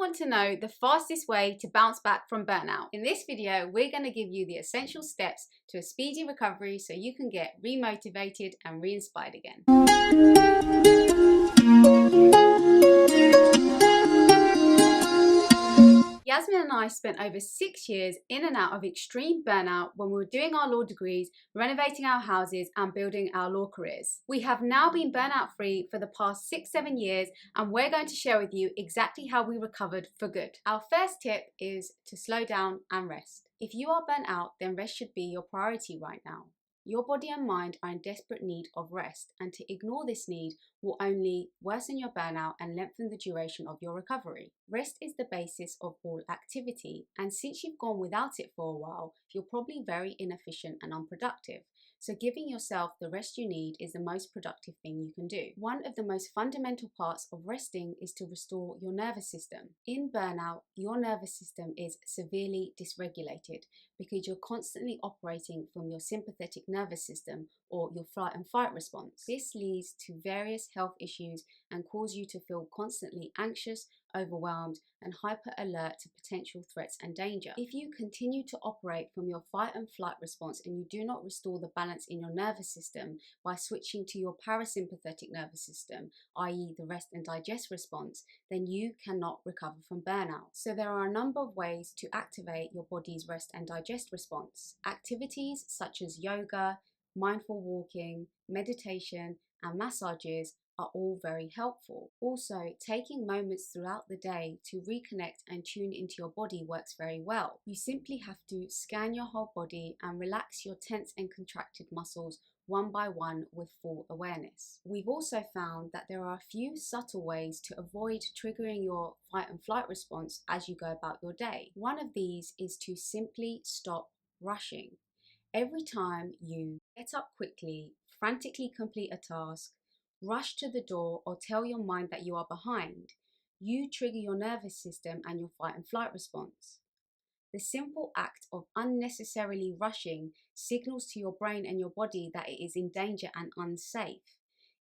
want to know the fastest way to bounce back from burnout. In this video, we're going to give you the essential steps to a speedy recovery so you can get re-motivated and re-inspired again. Yasmin and I spent over 6 years in and out of extreme burnout when we were doing our law degrees, renovating our houses and building our law careers. We have now been burnout free for the past 6-7 years, and we're going to share with you exactly how we recovered for good. Our first tip is to slow down and rest. If you are burnt out, then rest should be your priority right now. Your body and mind are in desperate need of rest, and to ignore this need will only worsen your burnout and lengthen the duration of your recovery. Rest is the basis of all activity, and since you've gone without it for a while, you're probably very inefficient and unproductive. So giving yourself the rest you need is the most productive thing you can do. One of the most fundamental parts of resting is to restore your nervous system. In burnout, your nervous system is severely dysregulated because you're constantly operating from your sympathetic nervous system or your flight and fight response. This leads to various health issues and causes you to feel constantly anxious, overwhelmed, and hyper alert to potential threats and danger. If you continue to operate from your fight and flight response and you do not restore the balance in your nervous system by switching to your parasympathetic nervous system, i.e. the rest and digest response, then you cannot recover from burnout. So there are a number of ways to activate your body's rest and digest response. Activities such as yoga, mindful walking, meditation, and massages are all very helpful. Also, taking moments throughout the day to reconnect and tune into your body works very well. You simply have to scan your whole body and relax your tense and contracted muscles one by one with full awareness. We've also found that there are a few subtle ways to avoid triggering your fight and flight response as you go about your day. One of these is to simply stop rushing. Every time you get up quickly, frantically complete a task, rush to the door, or tell your mind that you are behind, you trigger your nervous system and your fight and flight response. The simple act of unnecessarily rushing signals to your brain and your body that it is in danger and unsafe.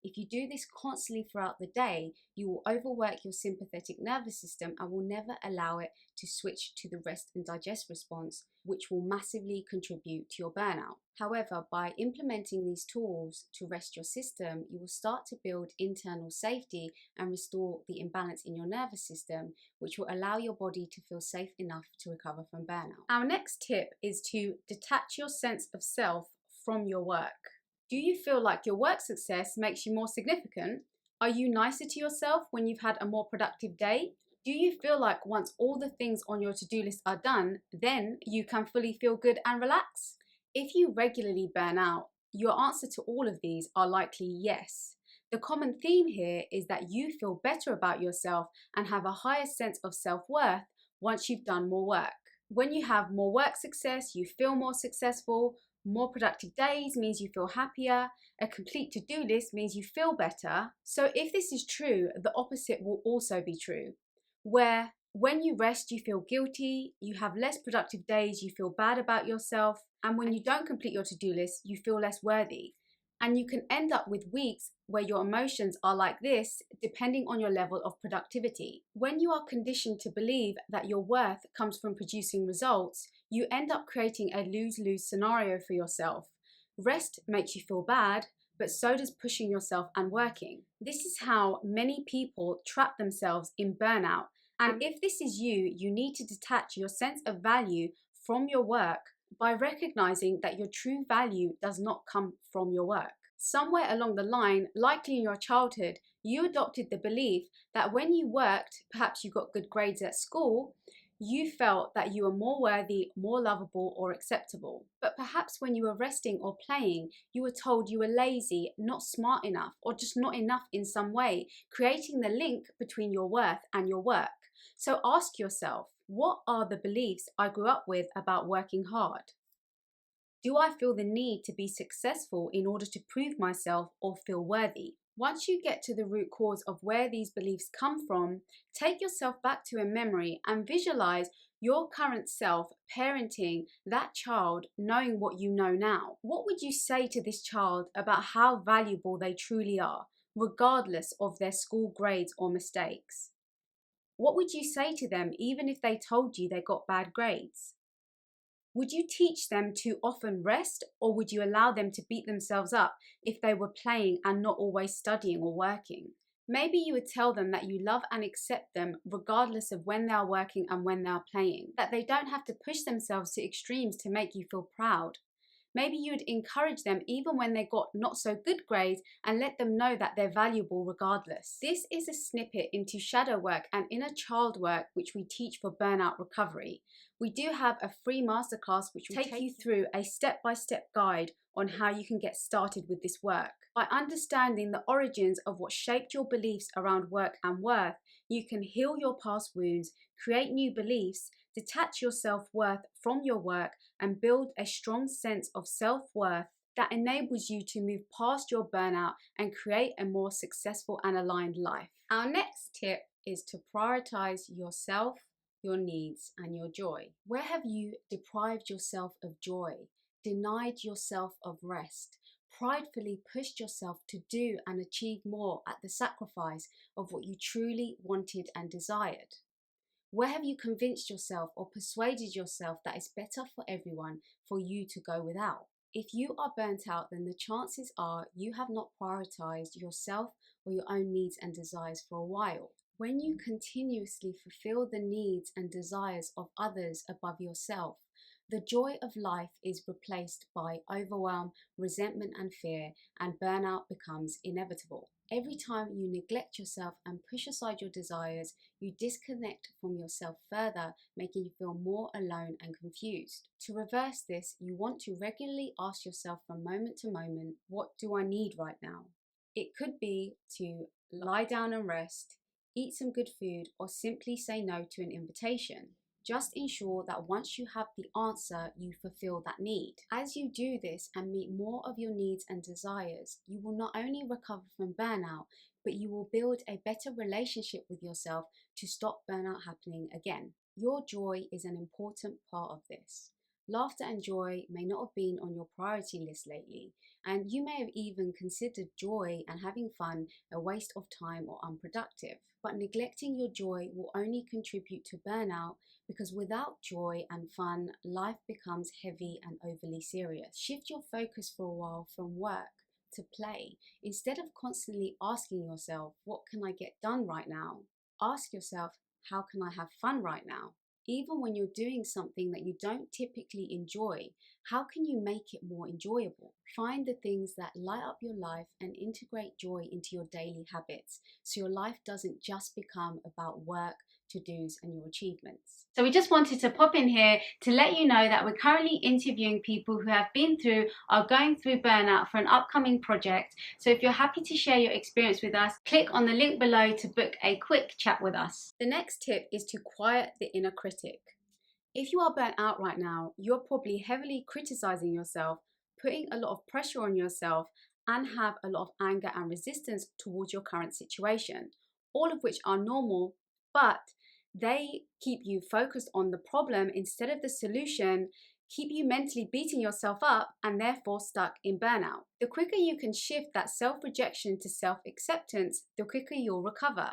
If you do this constantly throughout the day, you will overwork your sympathetic nervous system and will never allow it to switch to the rest and digest response, which will massively contribute to your burnout. However, by implementing these tools to rest your system, you will start to build internal safety and restore the imbalance in your nervous system, which will allow your body to feel safe enough to recover from burnout. Our next tip is to detach your sense of self from your work. Do you feel like your work success makes you more significant? Are you nicer to yourself when you've had a more productive day? Do you feel like once all the things on your to-do list are done, then you can fully feel good and relax? If you regularly burn out, your answer to all of these are likely yes. The common theme here is that you feel better about yourself and have a higher sense of self-worth once you've done more work. When you have more work success, you feel more successful. More productive days means you feel happier. A complete to-do list means you feel better. So if this is true, the opposite will also be true, where when you rest, you feel guilty, you have less productive days, you feel bad about yourself, and when you don't complete your to-do list, you feel less worthy. And you can end up with weeks where your emotions are like this, depending on your level of productivity. When you are conditioned to believe that your worth comes from producing results, you end up creating a lose-lose scenario for yourself. Rest makes you feel bad, but so does pushing yourself and working. This is how many people trap themselves in burnout. And if this is you, you need to detach your sense of value from your work by recognizing that your true value does not come from your work. Somewhere along the line, likely in your childhood, you adopted the belief that when you worked, perhaps you got good grades at school, you felt that you were more worthy, more lovable, or acceptable. But perhaps when you were resting or playing, you were told you were lazy, not smart enough, or just not enough in some way, creating the link between your worth and your work. So ask yourself, what are the beliefs I grew up with about working hard? Do I feel the need to be successful in order to prove myself or feel worthy? Once you get to the root cause of where these beliefs come from, take yourself back to a memory and visualize your current self parenting that child, knowing what you know now. What would you say to this child about how valuable they truly are, regardless of their school grades or mistakes? What would you say to them even if they told you they got bad grades? Would you teach them to often rest, or would you allow them to beat themselves up if they were playing and not always studying or working? Maybe you would tell them that you love and accept them regardless of when they are working and when they are playing, that they don't have to push themselves to extremes to make you feel proud. Maybe you'd encourage them even when they got not so good grades and let them know that they're valuable regardless. This is a snippet into shadow work and inner child work which we teach for burnout recovery. We do have a free masterclass which will take you through a step-by-step guide on how you can get started with this work. By understanding the origins of what shaped your beliefs around work and worth, you can heal your past wounds, create new beliefs, detach your self-worth from your work, and build a strong sense of self-worth that enables you to move past your burnout and create a more successful and aligned life. Our next tip is to prioritize yourself, your needs, and your joy. Where have you deprived yourself of joy, denied yourself of rest, pridefully pushed yourself to do and achieve more at the sacrifice of what you truly wanted and desired? Where have you convinced yourself or persuaded yourself that it's better for everyone for you to go without? If you are burnt out, then the chances are you have not prioritized yourself or your own needs and desires for a while. When you continuously fulfill the needs and desires of others above yourself, the joy of life is replaced by overwhelm, resentment, and fear, and burnout becomes inevitable. Every time you neglect yourself and push aside your desires, you disconnect from yourself further, making you feel more alone and confused. To reverse this, you want to regularly ask yourself from moment to moment, what do I need right now? It could be to lie down and rest, eat some good food, or simply say no to an invitation. Just ensure that once you have the answer, you fulfill that need. As you do this and meet more of your needs and desires, you will not only recover from burnout, but you will build a better relationship with yourself to stop burnout happening again. Your joy is an important part of this. Laughter and joy may not have been on your priority list lately, and you may have even considered joy and having fun a waste of time or unproductive. But neglecting your joy will only contribute to burnout, because without joy and fun, life becomes heavy and overly serious. Shift your focus for a while from work to play. Instead of constantly asking yourself, what can I get done right now? Ask yourself, how can I have fun right now? Even when you're doing something that you don't typically enjoy, how can you make it more enjoyable? Find the things that light up your life and integrate joy into your daily habits, so your life doesn't just become about work, to-dos, and your achievements. So we just wanted to pop in here to let you know that we're currently interviewing people who have been through or going through burnout for an upcoming project. So if you're happy to share your experience with us, click on the link below to book a quick chat with us. The next tip is to quiet the inner critic. If you are burnt out right now, you're probably heavily criticizing yourself, putting a lot of pressure on yourself, and have a lot of anger and resistance towards your current situation, all of which are normal, but they keep you focused on the problem instead of the solution, keep you mentally beating yourself up, and therefore stuck in burnout. The quicker you can shift that self-rejection to self-acceptance, the quicker you'll recover.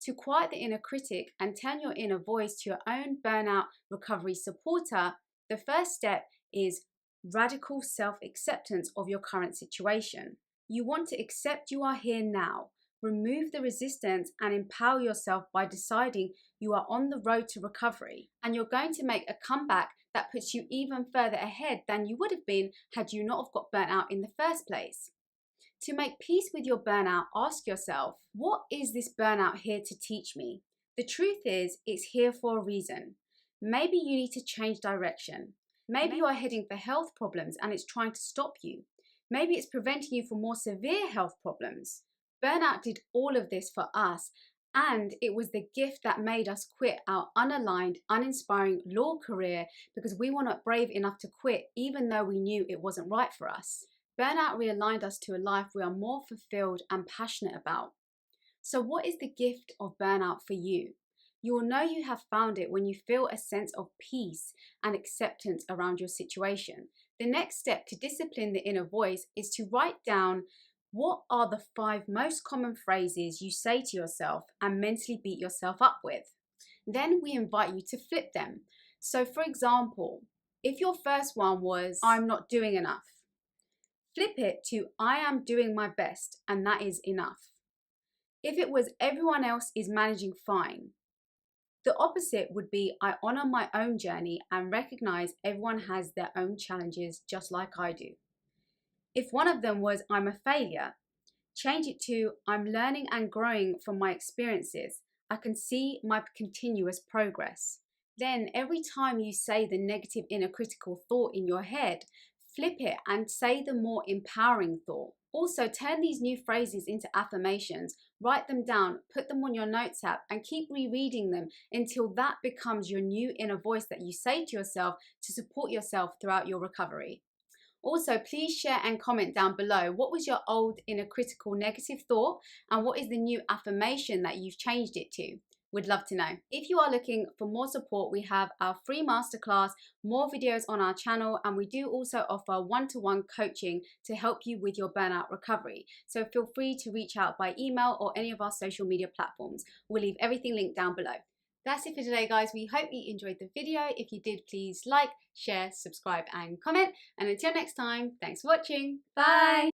To quiet the inner critic and turn your inner voice to your own burnout recovery supporter, the first step is radical self-acceptance of your current situation. You want to accept you are here now. Remove the resistance and empower yourself by deciding you are on the road to recovery, and you're going to make a comeback that puts you even further ahead than you would have been had you not have got burnt out in the first place. To make peace with your burnout, ask yourself, what is this burnout here to teach me? The truth is, it's here for a reason. Maybe you need to change direction. Maybe you are heading for health problems and it's trying to stop you. Maybe it's preventing you from more severe health problems. Burnout did all of this for us, and it was the gift that made us quit our unaligned, uninspiring law career because we were not brave enough to quit even though we knew it wasn't right for us. Burnout realigned us to a life we are more fulfilled and passionate about. So what is the gift of burnout for you? You will know you have found it when you feel a sense of peace and acceptance around your situation. The next step to discipline the inner voice is to write down What are the 5 most common phrases you say to yourself and mentally beat yourself up with? Then we invite you to flip them. So, for example, if your first one was, I'm not doing enough, flip it to, I am doing my best and that is enough. If it was, everyone else is managing fine, the opposite would be, I honor my own journey and recognize everyone has their own challenges just like I do. If one of them was, I'm a failure, change it to, I'm learning and growing from my experiences. I can see my continuous progress. Then every time you say the negative inner critical thought in your head, flip it and say the more empowering thought. Also, turn these new phrases into affirmations, write them down, put them on your notes app, and keep rereading them until that becomes your new inner voice that you say to yourself to support yourself throughout your recovery. Also, please share and comment down below, what was your old inner critical negative thought and what is the new affirmation that you've changed it to? We'd love to know. If you are looking for more support, we have our free masterclass, more videos on our channel, and we do also offer one-to-one coaching to help you with your burnout recovery. So feel free to reach out by email or any of our social media platforms. We'll leave everything linked down below. That's it for today, guys. We hope you enjoyed the video. If you did, please like, share, subscribe, and comment. And until next time, thanks for watching. Bye.